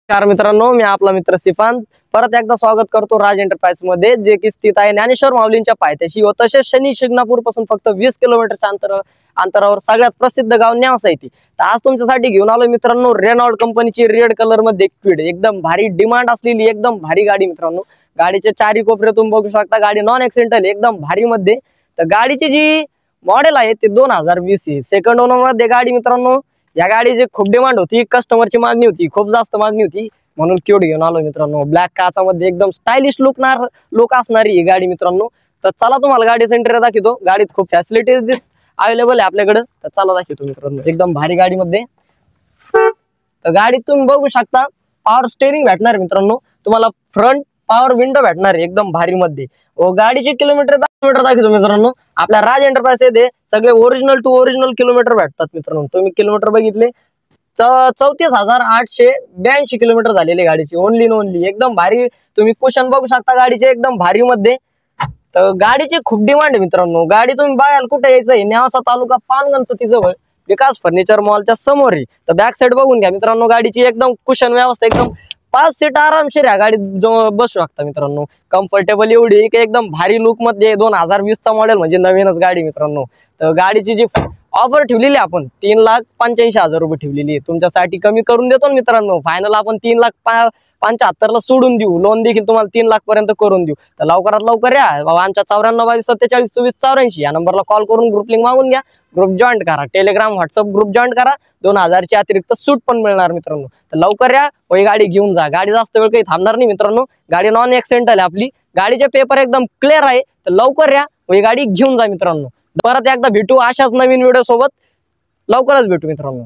नमस्कार मित्रांनो, मी आपला मित्र सिफान परत एकदा स्वागत करतो राज एंटरप्राइज मध्ये, जे की स्थित आहे ज्ञानेश्वर माऊलींच्या पायथ्याशी व तसेच शनी शिंगणापूर पासून फक्त 20 किलोमीटरच्या अंतरावर सगळ्यात प्रसिद्ध गाव न्यावसा येथे. तर आज तुमच्यासाठी घेऊन आलो मित्रांनो रेनॉल्ड कंपनीची रेड कलर मध्ये क्विड, एकदम भारी डिमांड असलेली एकदम भारी गाडी मित्रांनो. गाडीचे चारी कोपरे तुम्ही बघू शकता, गाडी नॉन ऍक्सिडेंटल एकदम भारी मध्ये. तर गाडीची जी मॉडेल आहे ते 2020 आहे, सेकंड ओनर मध्ये गाडी मित्रांनो. या गाडीची खूप डिमांड होती, कस्टमरची मागणी होती, खूप जास्त मागणी होती, म्हणून क्यूड घेऊन आलो मित्रांनो. ब्लॅक काचामध्ये एकदम स्टायलिश लुक असणारी ही गाडी मित्रांनो. तर चला तुम्हाला गाडीचा इंटेरियर दाखवतो. गाडीत खूप फॅसिलिटीज अवेलेबल आहे आपल्याकडे, तर चला दाखवतो मित्रांनो. एकदम भारी गाडीमध्ये. तर गाडीत तुम्ही बघू शकता पॉवर स्टेअरिंग भेटणार मित्रांनो तुम्हाला, फ्रंट पॉवर विंडो भेटणार आहे एकदम भारी मध्ये. व गाडीचे किलोमीटर दाखवतो मित्रांनो. आपल्या राज एंटरप्राइज येथे सगळे ओरिजिनल टू ओरिजिनल किलोमीटर भेटतात मित्रांनो. तुम्ही किलोमीटर बघितले 34,882 किलोमीटर झालेले गाडीची, ओनली एकदम भारी. तुम्ही कुशन बघू शकता गाडीचे एकदम भारी मध्ये. तर गाडीची खूप डिमांड आहे मित्रांनो. गाडी तुम्ही बघायला कुठे यायचंय, न्यावसा तालुका पानगणपती जवळ विकास फर्निचर मॉलच्या समोर आहे. तर बॅक साइड बघून घ्या मित्रांनो. गाडीची एकदम कुशन व्यवस्था, एकदम 5 सीट आरामशीर या गाडीत बसू शकता मित्रांनो. कम्फर्टेबल एवढी की एकदम भारी लुक मध्ये. 2020 चा मॉडेल म्हणजे नवीनच गाडी मित्रांनो. तर गाडीची जी ऑफर ठेवलेली आपण 3,85,000 रुपये ठेवलेली आहे. तुमच्यासाठी कमी करून देतो मित्रांनो. फायनल आपण 3,75,000 ला सोडून देऊ. लोन देखील तुम्हाला 3 लाख पर्यंत करून देऊ. तर लवकरात लवकर या. आमच्या 9422472484 या नंबरला कॉल करून ग्रुप लिंक मागून घ्या. ग्रुप जॉईन करा, टेलिग्राम व्हॉट्सअप ग्रुप जॉईन करा. 2,000 ची अतिरिक्त सूट पण मिळणार मित्रांनो. तर लवकर या व ही गाडी घेऊन जा. गाडी जास्त वेळ काही थांबणार नाही मित्रांनो. गाडी नॉन ऍक्सिडेंटल आहे आपली. गाडीचे पेपर एकदम क्लिअर आहे. तर लवकर या व ही गाडी घेऊन जा मित्रांनो. परत एकदा भेटू अशाच नवीन व्हिडिओ सोबत. लवकरच भेटू मित्रांनो.